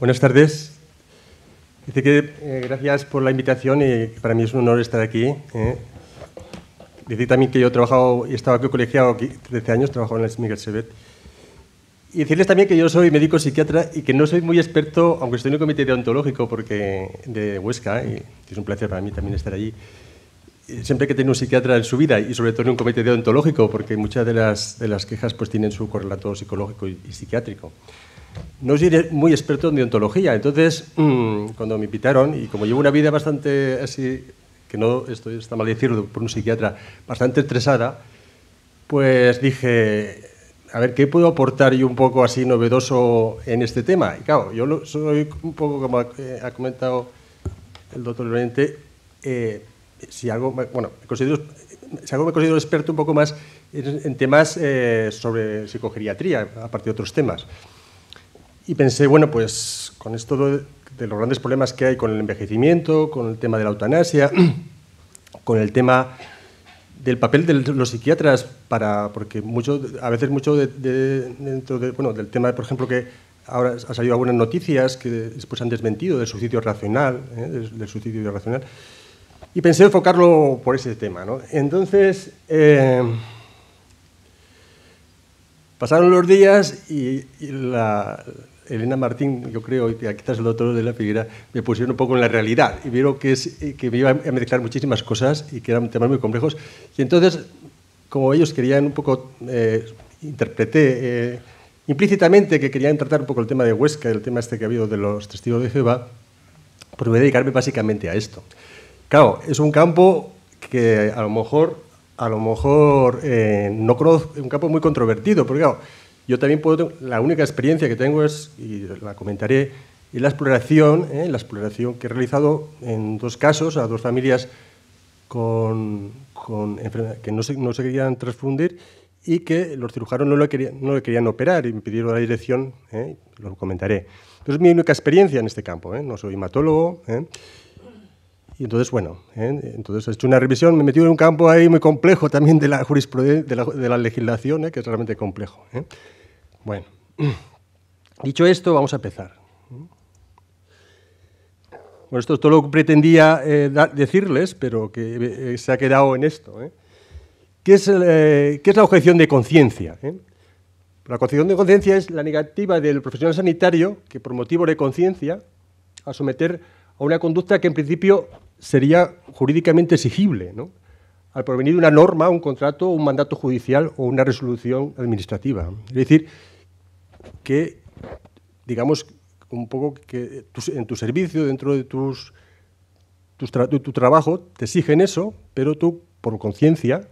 Buenas tardes. Dice que gracias por la invitación y para mí es un honor estar aquí. Decir también que yo he trabajado y estaba aquí colegiado 13 años, trabajo en el Miguel Servet. Y decirles también que yo soy médico psiquiatra y que no soy muy experto, aunque estoy en el comité deontológico de Huesca, y es un placer para mí también estar allí. Siempre que tiene un psiquiatra en su vida y sobre todo en un comité deontológico, porque muchas de las quejas pues tienen su correlato psicológico y psiquiátrico. No soy muy experto en deontología, entonces cuando me invitaron, y como llevo una vida bastante así, que no está mal decirlo por un psiquiatra, bastante estresada, pues dije, a ver, ¿qué puedo aportar yo un poco así novedoso en este tema? Y claro, yo soy un poco, como ha comentado el doctor Llorente, si algo me considero experto un poco más en temas sobre psicogeriatría, aparte de otros temas. Y pensé, bueno, pues con esto de los grandes problemas que hay con el envejecimiento, con el tema de la eutanasia, con el tema del papel de los psiquiatras porque a veces mucho dentro del tema, por ejemplo, que ahora ha salido algunas noticias que después han desmentido del suicidio racional, del suicidio irracional, y pensé enfocarlo por ese tema, ¿no? Entonces, pasaron los días y Elena Martín, yo creo, y quizás el doctor de la Figuera, me pusieron un poco en la realidad y vieron que me iba a mezclar muchísimas cosas y que eran temas muy complejos. Y entonces, como ellos querían un poco, interpreté implícitamente que querían tratar un poco el tema de Huesca, el tema este que ha habido de los testigos de Jehová, pues voy a dedicarme básicamente a esto. Claro, es un campo que a lo mejor no conozco, un campo muy controvertido, porque claro, yo también la única experiencia que tengo y la comentaré, es la exploración que he realizado en dos casos, a dos familias que no se querían transfundir y que los cirujanos no le querían operar y me pidieron la dirección, lo comentaré. Entonces es mi única experiencia en este campo, no soy hematólogo, y entonces, bueno, entonces he hecho una revisión, me he metido en un campo ahí muy complejo también de la jurisprudencia, de la legislación, que es realmente complejo. Bueno, dicho esto, vamos a empezar. Bueno, esto es todo lo que pretendía decirles, pero que se ha quedado en esto. ¿Qué es la objeción de conciencia? La objeción de conciencia es la negativa del profesional sanitario que, por motivo de conciencia, a someter a una conducta que en principio sería jurídicamente exigible, ¿no?, al provenir de una norma, un contrato, un mandato judicial o una resolución administrativa. Es decir, que, digamos, un poco que en tu servicio, dentro de tu trabajo, te exigen eso, pero tú, por conciencia,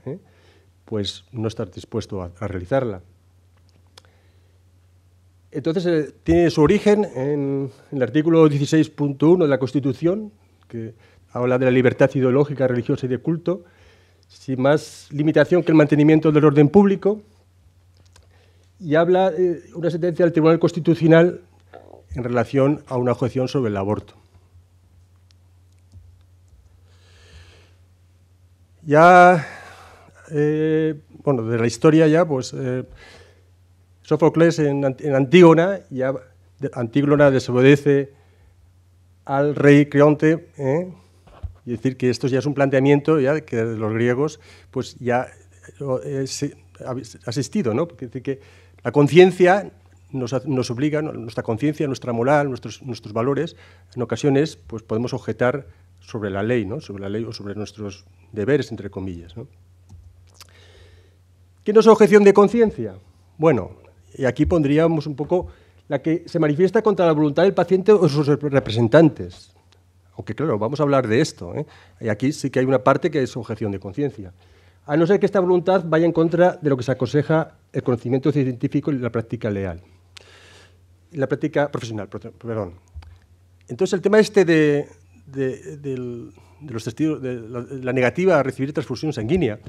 pues no estás dispuesto a realizarla. Entonces, tiene su origen en el artículo 16.1 de la Constitución, que habla de la libertad ideológica, religiosa y de culto, sin más limitación que el mantenimiento del orden público, y habla de una sentencia del Tribunal Constitucional en relación a una objeción sobre el aborto. Ya, de la historia ya, pues, Sófocles en Antígona, Antígona desobedece al rey Creonte, y decir que esto ya es un planteamiento ya que de los griegos pues ya ha asistido, ¿no? Porque decir que la conciencia nos obliga, nuestra conciencia, nuestra moral, nuestros valores, en ocasiones pues podemos objetar sobre la ley, ¿no?, sobre la ley o sobre nuestros deberes, entre comillas, ¿no? ¿Qué no es objeción de conciencia? Bueno, y aquí pondríamos un poco la que se manifiesta contra la voluntad del paciente o sus representantes. Aunque, claro, vamos a hablar de esto, Y aquí sí que hay una parte que es objeción de conciencia. A no ser que esta voluntad vaya en contra de lo que se aconseja el conocimiento científico y la práctica leal. La práctica profesional, perdón. Entonces, el tema este de los testigos, de la negativa a recibir transfusión sanguínea,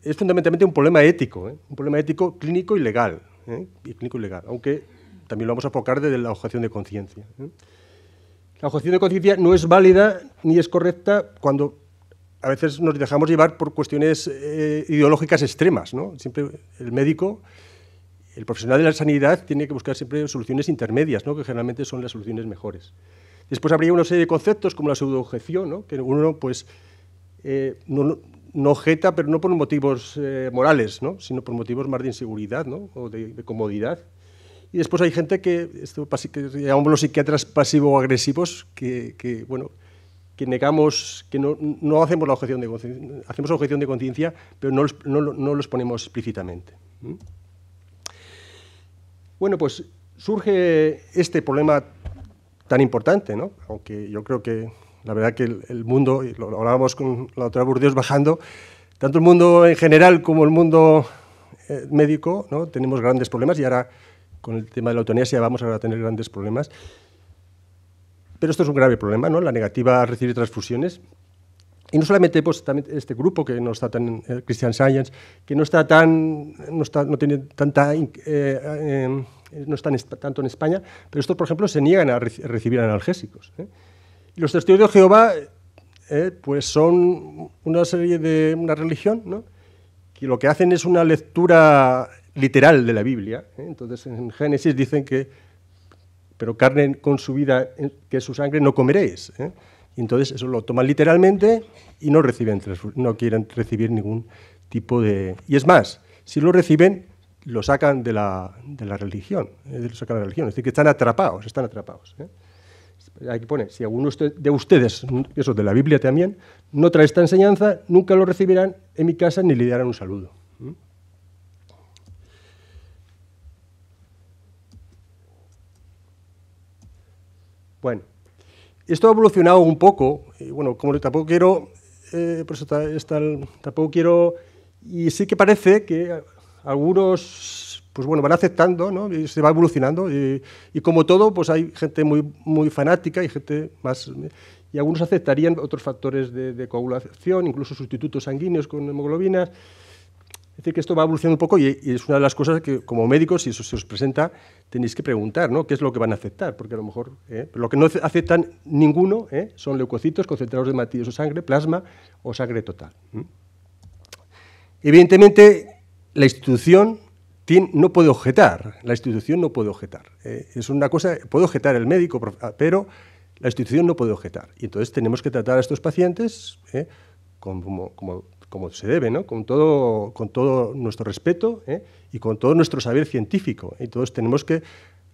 es fundamentalmente un problema ético, un problema ético clínico y legal, aunque también lo vamos a enfocar desde la objeción de conciencia. La objeción de conciencia no es válida ni es correcta cuando a veces nos dejamos llevar por cuestiones ideológicas extremas, ¿no? Siempre el médico el profesional de la sanidad tiene que buscar siempre soluciones intermedias, ¿no? Que generalmente son las soluciones mejores. Después habría una serie de conceptos como la pseudoobjeción, ¿no? Que uno pues, no objeta, pero no por motivos morales, ¿no? Sino por motivos más de inseguridad, ¿no? O de comodidad. Y después hay gente que llamamos los psiquiatras pasivo-agresivos, bueno, que negamos, que no hacemos la objeción de conciencia, hacemos objeción de conciencia, pero no los ponemos explícitamente. Bueno, pues surge este problema tan importante, ¿no? Aunque yo creo que la verdad que el mundo, y lo hablábamos con la doctora Burdeos bajando, tanto el mundo en general como el mundo médico, ¿no? Tenemos grandes problemas, y ahora con el tema de la eutanasia vamos a tener grandes problemas. Pero esto es un grave problema, ¿no? La negativa a recibir transfusiones. Y no solamente pues, también este grupo que no está tan, Christian Science, que no está tanto en España, pero estos, por ejemplo, se niegan a recibir analgésicos. Y los testigos de Jehová, pues son una religión, ¿no? Que lo que hacen es una lectura literal de la Biblia. Entonces, en Génesis dicen que pero carne con su vida, que es su sangre, no comeréis. Y entonces eso lo toman literalmente y no quieren recibir ningún tipo de... Y es más, si lo reciben, lo sacan de la religión. Es decir, que están atrapados. Aquí pone, si alguno de ustedes, eso de la Biblia también, no trae esta enseñanza, nunca lo recibirán en mi casa ni le darán un saludo. Bueno, esto ha evolucionado un poco, y bueno, como tampoco quiero, por eso tampoco quiero, y sí que parece que algunos, pues bueno, van aceptando, ¿no? Y se va evolucionando, y como todo, pues hay gente muy fanática y gente más, y algunos aceptarían otros factores de coagulación, incluso sustitutos sanguíneos con hemoglobinas. Es decir, que esto va evolucionando un poco y es una de las cosas que, como médicos, si eso se os presenta, tenéis que preguntar, ¿no? ¿Qué es lo que van a aceptar? Porque a lo mejor lo que no aceptan ninguno son leucocitos concentrados de hematidos o sangre, plasma o sangre total. Evidentemente, la institución no puede objetar. Es una cosa, puede objetar el médico, pero la institución no puede objetar. Y entonces tenemos que tratar a estos pacientes como se debe, ¿no? Con todo nuestro respeto y con todo nuestro saber científico. Entonces tenemos que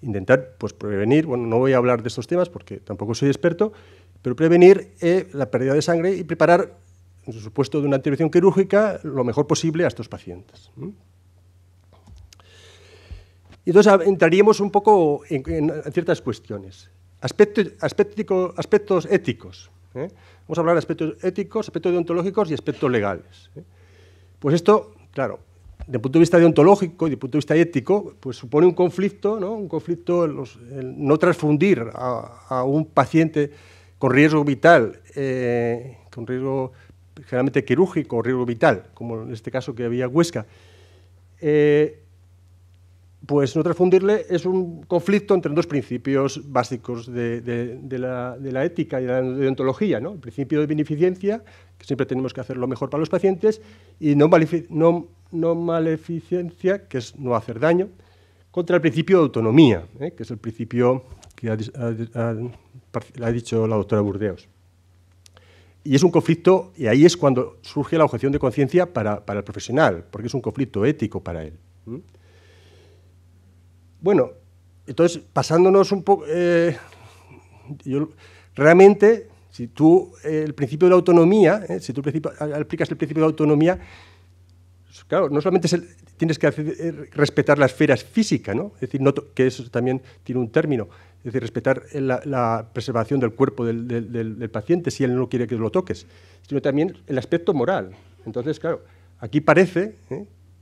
intentar pues, prevenir, bueno, no voy a hablar de estos temas porque tampoco soy experto, pero prevenir la pérdida de sangre y preparar, en su supuesto de una intervención quirúrgica, lo mejor posible a estos pacientes. Y entonces entraríamos un poco en ciertas cuestiones. Aspectos éticos. Vamos a hablar de aspectos éticos, aspectos deontológicos y aspectos legales. Pues esto, claro, desde el punto de vista deontológico y desde el punto de vista ético, pues supone un conflicto, ¿no? Un conflicto el no transfundir a un paciente con riesgo vital, con riesgo generalmente quirúrgico o riesgo vital, como en este caso que había Huesca, pues no transfundirle es un conflicto entre dos principios básicos de la ética y de la deontología, ¿no? El principio de beneficencia, que siempre tenemos que hacer lo mejor para los pacientes, y no maleficencia, que es no hacer daño, contra el principio de autonomía, que es el principio que ha dicho la doctora Burdeos. Y es un conflicto, y ahí es cuando surge la objeción de conciencia para el profesional, porque es un conflicto ético para él. Bueno, entonces, pasándonos un poco, realmente, si tú el principio de la autonomía, si tú aplicas el principio de la autonomía, pues, claro, no solamente tienes que respetar la esfera física, ¿no? Es decir, que eso también tiene un término, es decir, respetar la preservación del cuerpo del paciente si él no quiere que lo toques, sino también el aspecto moral. Entonces, claro, aquí parece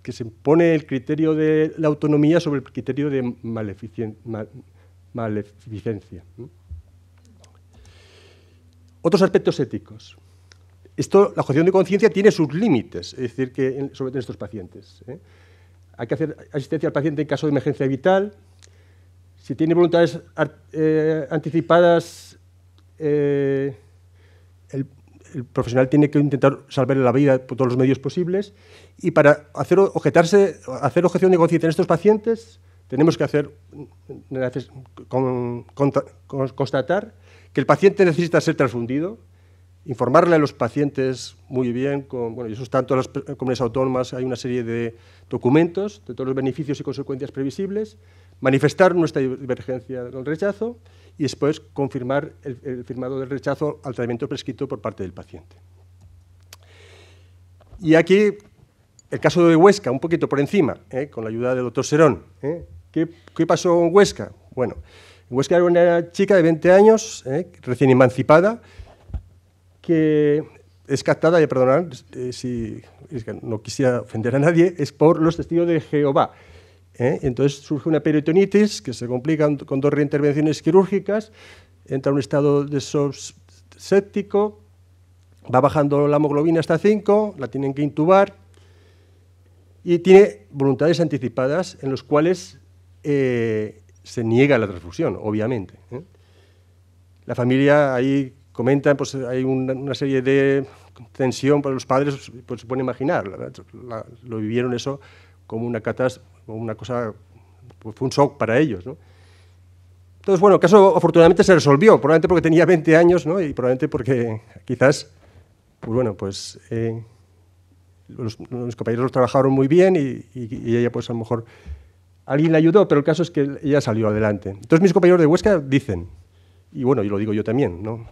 que se pone el criterio de la autonomía sobre el criterio de maleficencia. Otros aspectos éticos. La objeción de conciencia tiene sus límites, es decir, que sobre estos pacientes. Hay que hacer asistencia al paciente en caso de emergencia vital. Si tiene voluntades anticipadas, el el profesional tiene que intentar salvarle la vida por todos los medios posibles, y para hacer objeción de conciencia en estos pacientes tenemos que constatar que el paciente necesita ser transfundido, informarle a los pacientes muy bien, y eso está en todas las comunidades autónomas, hay una serie de documentos de todos los beneficios y consecuencias previsibles, manifestar nuestra divergencia del rechazo y después confirmar el firmado del rechazo al tratamiento prescrito por parte del paciente. Y aquí el caso de Huesca, un poquito por encima, con la ayuda del doctor Serón. ¿Qué pasó en Huesca? Bueno, en Huesca era una chica de 20 años, recién emancipada, que es captada, perdonad, si es que no quisiera ofender a nadie, es por los testigos de Jehová. Entonces surge una peritonitis que se complica con 2 reintervenciones quirúrgicas, entra en un estado de shock séptico, va bajando la hemoglobina hasta 5, la tienen que intubar y tiene voluntades anticipadas en los cuales se niega la transfusión, obviamente. La familia ahí comenta, pues hay una serie de tensión para los padres, pues se pueden imaginar, lo vivieron eso como una catástrofe, como una cosa, pues fue un shock para ellos, ¿no? Entonces, bueno, el caso afortunadamente se resolvió, probablemente porque tenía 20 años, ¿no? Y probablemente porque quizás, pues bueno, pues los compañeros trabajaron muy bien y ella, pues a lo mejor, alguien le ayudó, pero el caso es que ella salió adelante. Entonces mis compañeros de Huesca dicen, y bueno, y lo digo yo también, ¿no?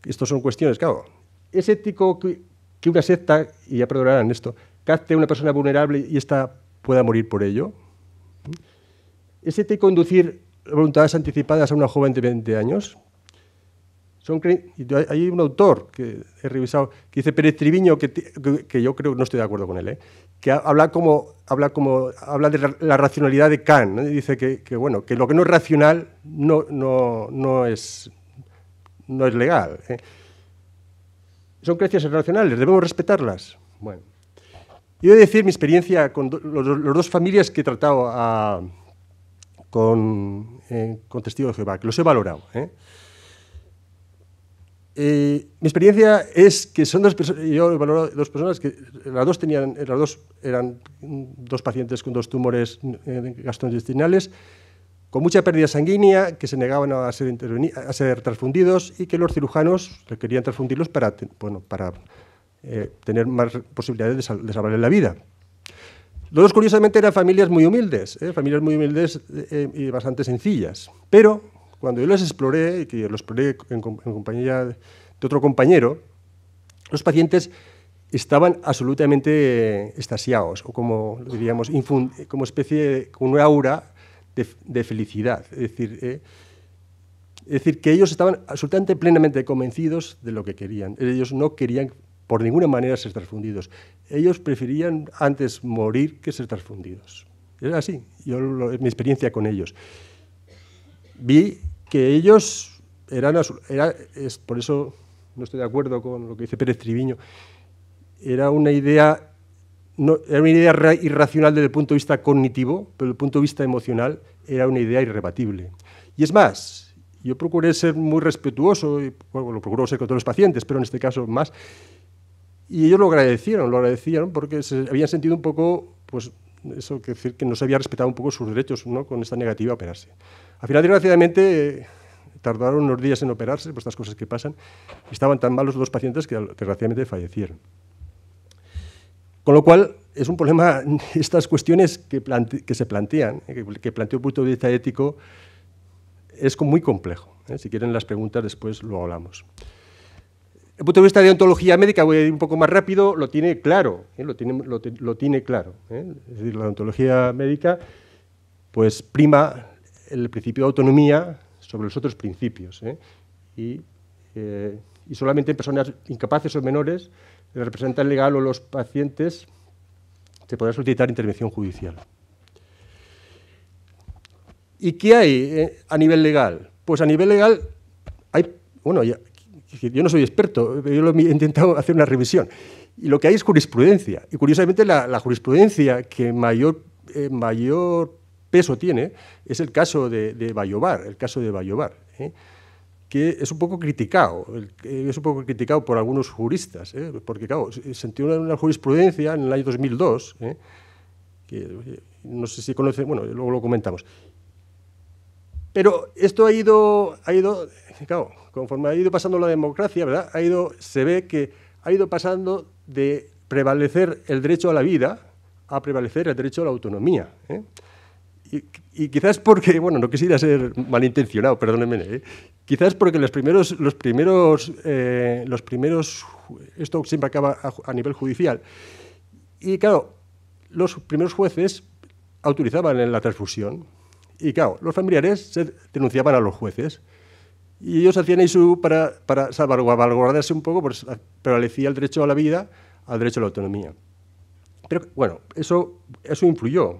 Estas son cuestiones, claro, ¿es ético que una secta, y ya perdonarán esto, capte a una persona vulnerable y ésta pueda morir por ello? ¿Es ético inducir voluntades anticipadas a una joven de 20 años? Hay un autor que he revisado que dice Pérez Triviño, que yo creo que no estoy de acuerdo con él, que habla de la racionalidad de Kant, ¿no? Y dice que lo que no es racional no es legal. Son creencias irracionales, debemos respetarlas. Bueno, yo he de decir mi experiencia con las 2 familias que he tratado con testigos de Jehová, que los he valorado. Mi experiencia es que son 2 personas, yo he valorado 2 personas que las dos eran 2 pacientes con 2 tumores gastrointestinales, con mucha pérdida sanguínea, que se negaban a ser transfundidos y que los cirujanos querían transfundirlos para tener más posibilidades de salvarles la vida. Los 2, curiosamente, eran familias muy humildes y bastante sencillas. Pero cuando yo los exploré, que los exploré en compañía de otro compañero, los pacientes estaban absolutamente extasiados, o como diríamos, como con una aura de felicidad. Es decir, que ellos estaban absolutamente plenamente convencidos de lo que querían. Ellos no querían por ninguna manera ser transfundidos. Ellos preferían antes morir que ser transfundidos. Era así, mi experiencia con ellos. Vi que ellos por eso no estoy de acuerdo con lo que dice Pérez Triviño, era una idea irracional desde el punto de vista cognitivo, pero desde el punto de vista emocional era una idea irrebatible. Y es más, yo procuré ser muy respetuoso, y lo procuro ser con todos los pacientes, pero en este caso más, y ellos lo agradecieron porque se habían sentido un poco, pues, eso, que no se había respetado un poco sus derechos, ¿no?, con esta negativa a operarse. Al final, desgraciadamente, tardaron unos días en operarse, por estas cosas que pasan, y estaban tan malos los 2 pacientes que desgraciadamente fallecieron. Con lo cual, es un problema, estas cuestiones que se plantean, que plantea un punto de vista ético, es muy complejo. Si quieren las preguntas, después lo hablamos. El punto de vista de ontología médica, voy a ir un poco más rápido, lo tiene claro. Lo tiene claro. Es decir, la ontología médica pues prima el principio de autonomía sobre los otros principios. Y solamente en personas incapaces o menores, el representante legal o los pacientes, se podrá solicitar intervención judicial. ¿Y qué hay a nivel legal? Pues a nivel legal hay, bueno, yo no soy experto, yo he intentado hacer una revisión, y lo que hay es jurisprudencia, y curiosamente la jurisprudencia que mayor peso tiene es el caso de Bayobar, que es un poco criticado, por algunos juristas, porque claro, se entiende una jurisprudencia en el año 2002, que no sé si conocen, bueno, luego lo comentamos. Pero esto ha ido, claro, conforme ha ido pasando la democracia, ¿verdad? Se ve que ha ido pasando de prevalecer el derecho a la vida a prevalecer el derecho a la autonomía. Y quizás porque, bueno, no quisiera ser malintencionado, perdónenme, quizás porque los primeros, esto siempre acaba a nivel judicial. Y claro, los primeros jueces autorizaban la transfusión. Y claro, los familiares se denunciaban a los jueces. Y ellos hacían eso para salvaguardarse un poco, pues prevalecía el derecho a la vida al derecho a la autonomía. Pero bueno, eso influyó.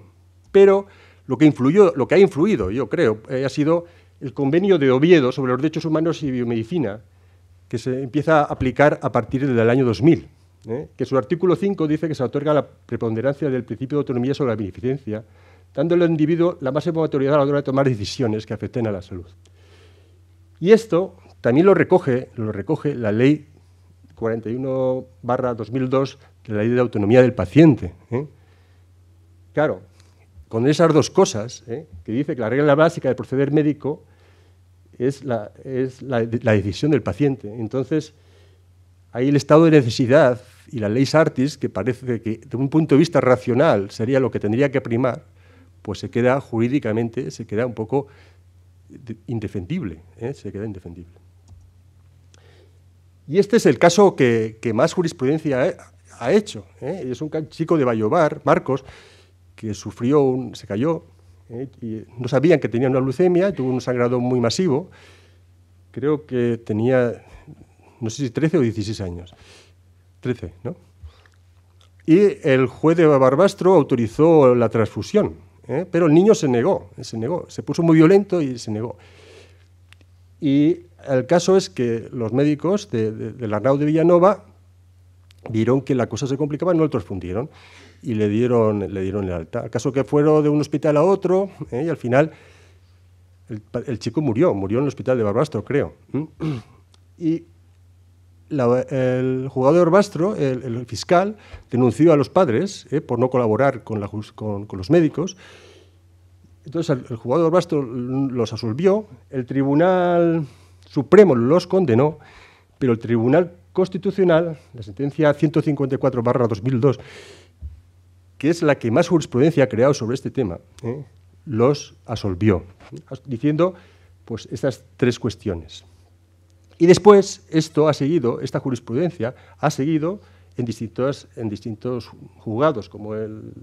Pero lo que ha influido, yo creo, ha sido el convenio de Oviedo sobre los derechos humanos y biomedicina, que se empieza a aplicar a partir del año 2000, que su artículo 5 dice que se otorga la preponderancia del principio de autonomía sobre la beneficencia, dándole al individuo la máxima autoridad a la hora de tomar decisiones que afecten a la salud. Y esto también lo recoge la Ley 41/2002, de la Ley de Autonomía del Paciente. Claro, con esas dos cosas, que dice que la regla básica del proceder médico es la decisión del paciente. Entonces, ahí el estado de necesidad y la ley Sartis, que parece que de un punto de vista racional sería lo que tendría que primar, pues se queda jurídicamente, un poco indefendible, se queda indefendible. Y este es el caso que más jurisprudencia ha hecho. Es un chico de Vallobar, Marcos, que se cayó, y no sabían que tenía una leucemia, tuvo un sangrado muy masivo, creo que tenía, no sé si 13 o 16 años, 13, ¿no? Y el juez de Barbastro autorizó la transfusión, pero el niño se negó, se puso muy violento y se negó. Y el caso es que los médicos del Arnau de Villanova vieron que la cosa se complicaba y no lo transfundieron y le dieron el alta. El caso que fueron de un hospital a otro, y al final el chico murió en el hospital de Barbastro, creo. Y el juzgado de Barbastro, el fiscal, denunció a los padres por no colaborar con los médicos. Entonces el juzgado de Barbastro los absolvió, el Tribunal Supremo los condenó, pero el Tribunal Constitucional, la sentencia 154/2002, que es la que más jurisprudencia ha creado sobre este tema, los absolvió, diciendo pues estas tres cuestiones. Y después esta jurisprudencia ha seguido en distintos juzgados, como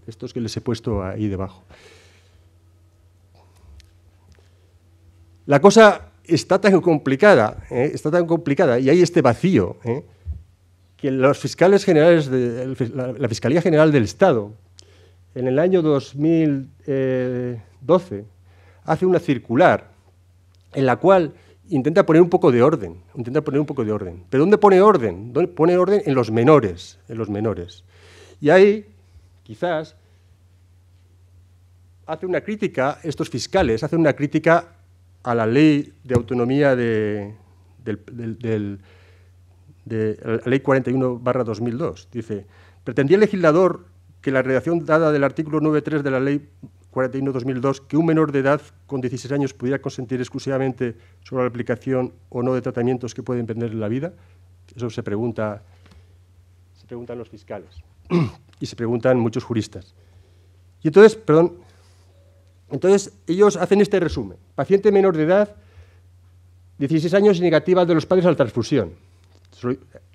estos que les he puesto ahí debajo. La cosa está tan complicada, y hay este vacío, que los fiscales generales la Fiscalía General del Estado, en el año 2012, hace una circular en la cual intenta poner un poco de orden. ¿Pero dónde pone orden? Pone orden en los menores. Y ahí, quizás, estos fiscales hacen una crítica a la Ley de Autonomía de la Ley 41/2002. Dice, pretendía el legislador que la redacción dada del artículo 9.3 de la Ley 41/2002, que un menor de edad con 16 años pudiera consentir exclusivamente sobre la aplicación o no de tratamientos que pueden perder la vida. Eso se preguntan los fiscales y se preguntan muchos juristas. Y entonces, ellos hacen este resumen. Paciente menor de edad, 16 años y negativa de los padres a la transfusión.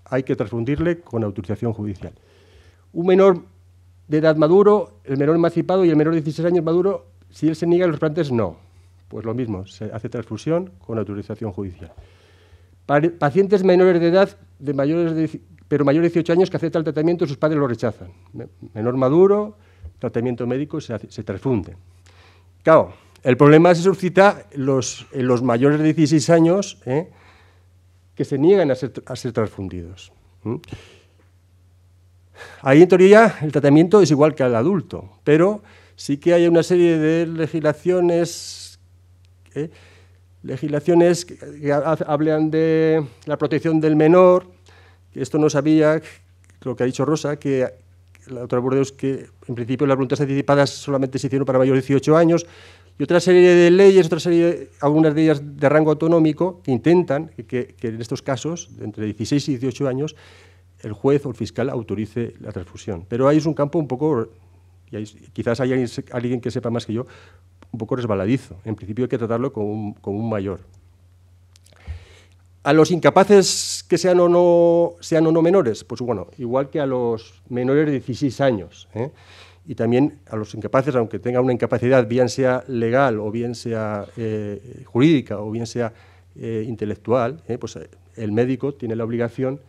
Hay que transfundirle con autorización judicial. Un menor de edad maduro, el menor emancipado y el menor de 16 años maduro, si él se niega, los trasplantes no. Pues lo mismo, se hace transfusión con autorización judicial. Pacientes menores de edad, pero mayores de 18 años que aceptan el tratamiento, sus padres lo rechazan. Menor maduro, tratamiento médico, se transfunde. Claro, el problema se suscita en los mayores de 16 años, que se niegan a ser transfundidos. Ahí, en teoría, el tratamiento es igual que al adulto, pero sí que hay una serie de legislaciones Legislaciones que hablan de la protección del menor, que esto no sabía, lo que ha dicho Rosa, que la doctora Burdeos, que en principio las voluntades anticipadas solamente se hicieron para mayores de 18 años, y otra serie de leyes, algunas de ellas de rango autonómico, que intentan que en estos casos, de entre 16 y 18 años, el juez o el fiscal autorice la transfusión. Pero ahí es un campo un poco, y quizás haya alguien que sepa más que yo, un poco resbaladizo. En principio hay que tratarlo como un mayor. A los incapaces que sean o no menores, pues bueno, igual que a los menores de 16 años, y también a los incapaces, aunque tengan una incapacidad, bien sea legal o bien sea jurídica o bien sea intelectual, pues el médico tiene la obligación,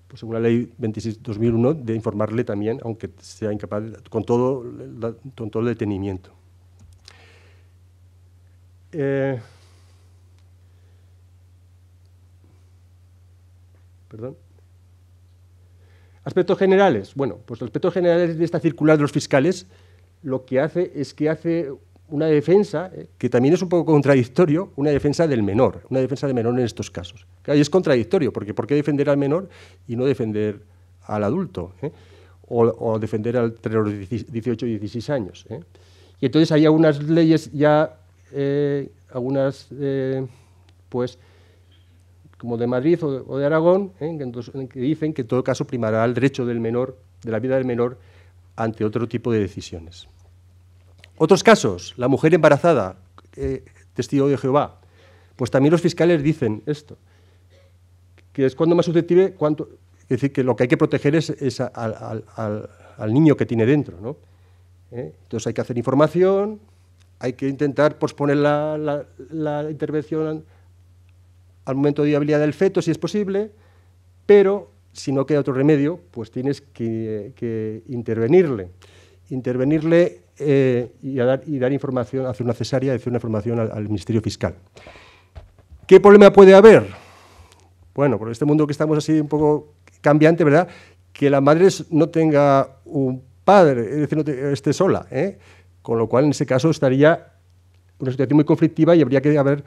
pues según la ley 26/2001, de informarle también, aunque sea incapaz, con todo el detenimiento. Perdón. Aspectos generales. Bueno, pues los aspectos generales de esta circular de los fiscales lo que hace es que hace una defensa, que también es un poco contradictorio, una defensa del menor en estos casos. Claro, y es contradictorio, porque ¿por qué defender al menor y no defender al adulto? O defender al entre los 18 y 16 años. Y entonces hay algunas leyes ya, pues, como de Madrid o de Aragón, que dicen que en todo caso primará el derecho del menor, de la vida del menor, ante otro tipo de decisiones. Otros casos, la mujer embarazada, testigo de Jehová, pues también los fiscales dicen esto, que es cuando más susceptible, es decir, que lo que hay que proteger es al niño que tiene dentro, ¿no? Entonces hay que hacer información, hay que intentar posponer la intervención al momento de viabilidad del feto, si es posible, pero si no queda otro remedio, pues tienes que intervenirle y dar información, hacer una cesárea y hacer una información al Ministerio Fiscal. ¿Qué problema puede haber? Bueno, por este mundo que estamos así un poco cambiante, ¿verdad? Que la madre no tenga un padre, es decir, no esté sola, con lo cual en ese caso estaría una situación muy conflictiva y habría que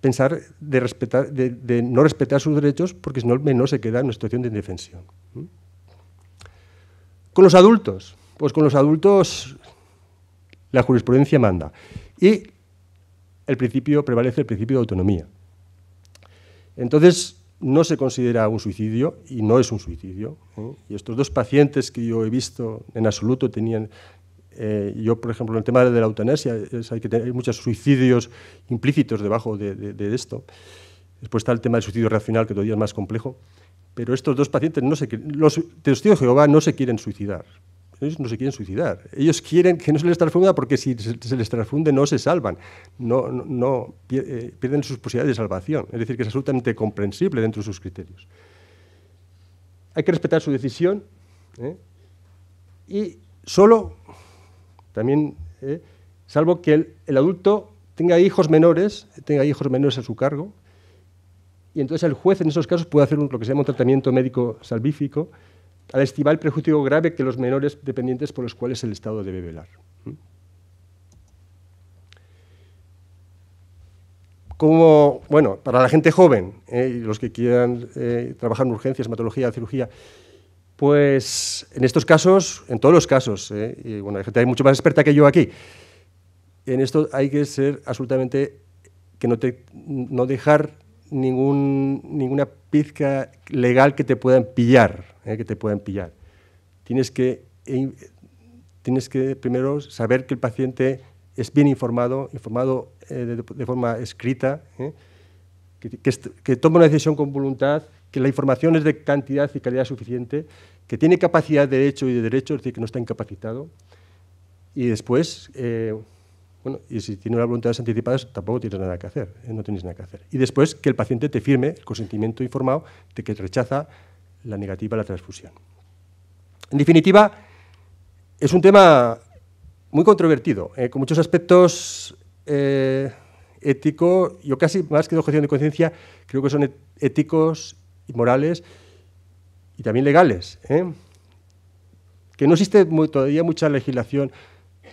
pensar de no respetar sus derechos, porque si no el menor se queda en una situación de indefensión. Con los adultos, pues con los adultos la jurisprudencia manda y prevalece el principio de autonomía. Entonces no se considera un suicidio y no es un suicidio. Y estos dos pacientes que yo he visto en absoluto tenían... yo, por ejemplo, en el tema de la eutanasia, hay muchos suicidios implícitos debajo de esto. Después está el tema del suicidio racional, que todavía es más complejo. Pero estos dos pacientes, los testigos de Jehová no se quieren suicidar. Ellos no se quieren suicidar. Ellos quieren que no se les transfunda porque si se les transfunde no se salvan. Pierden sus posibilidades de salvación. Es decir, que es absolutamente comprensible dentro de sus criterios. Hay que respetar su decisión. Y solo... También, salvo que el adulto tenga hijos menores a su cargo, y entonces el juez en esos casos puede hacer lo que se llama un tratamiento médico salvífico al estimar el perjuicio grave que los menores dependientes por los cuales el Estado debe velar. Bueno, para la gente joven y los que quieran trabajar en urgencias, hematología, cirugía, pues en estos casos, en todos los casos, y bueno, hay gente mucho más experta que yo aquí, en esto hay que ser absolutamente, no dejar ninguna pizca legal que te puedan pillar, Tienes que primero saber que el paciente es bien informado de forma escrita, que toma una decisión con voluntad, que la información es de cantidad y calidad suficiente, que tiene capacidad de hecho y de derecho, es decir, que no está incapacitado, y después, y si tiene unas voluntades anticipadas, tampoco tienes nada que hacer, no tienes nada que hacer. Y después que el paciente te firme el consentimiento informado de que rechaza la negativa a la transfusión. En definitiva, es un tema muy controvertido, con muchos aspectos éticos, yo casi más que de objeción de conciencia, creo que son éticos y morales y también legales, que no existe todavía mucha legislación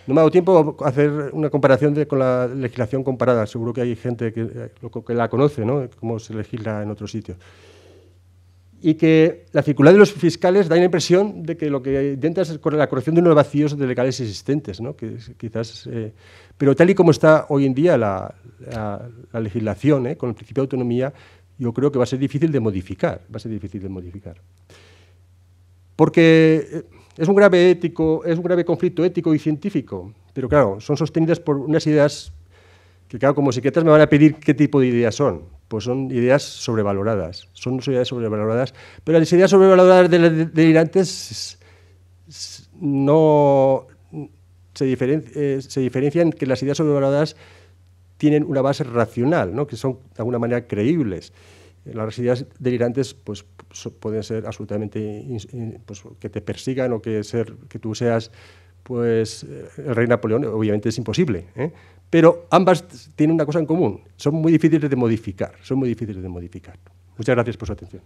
No me ha dado tiempo a hacer una comparación con la legislación comparada. Seguro que hay gente que la conoce, ¿no? Cómo se legisla en otros sitios. Y que la circular de los fiscales da la impresión de que lo que intenta es la corrección de unos vacíos de legales existentes, ¿no? Que quizás, pero tal y como está hoy en día la legislación, con el principio de autonomía, yo creo que va a ser difícil de modificar. Porque es un grave conflicto ético y científico, pero claro, son sostenidas por unas ideas que, claro, como psiquiatras me van a pedir qué tipo de ideas son. Pues son ideas sobrevaloradas, pero las ideas sobrevaloradas delirantes no se diferencian que las ideas sobrevaloradas tienen una base racional, ¿no? Que son de alguna manera creíbles. Las ideas delirantes pues, pueden ser absolutamente pues, que te persigan o que tú seas pues, el rey Napoleón, obviamente es imposible, pero ambas tienen una cosa en común, son muy difíciles de modificar. Muchas gracias por su atención.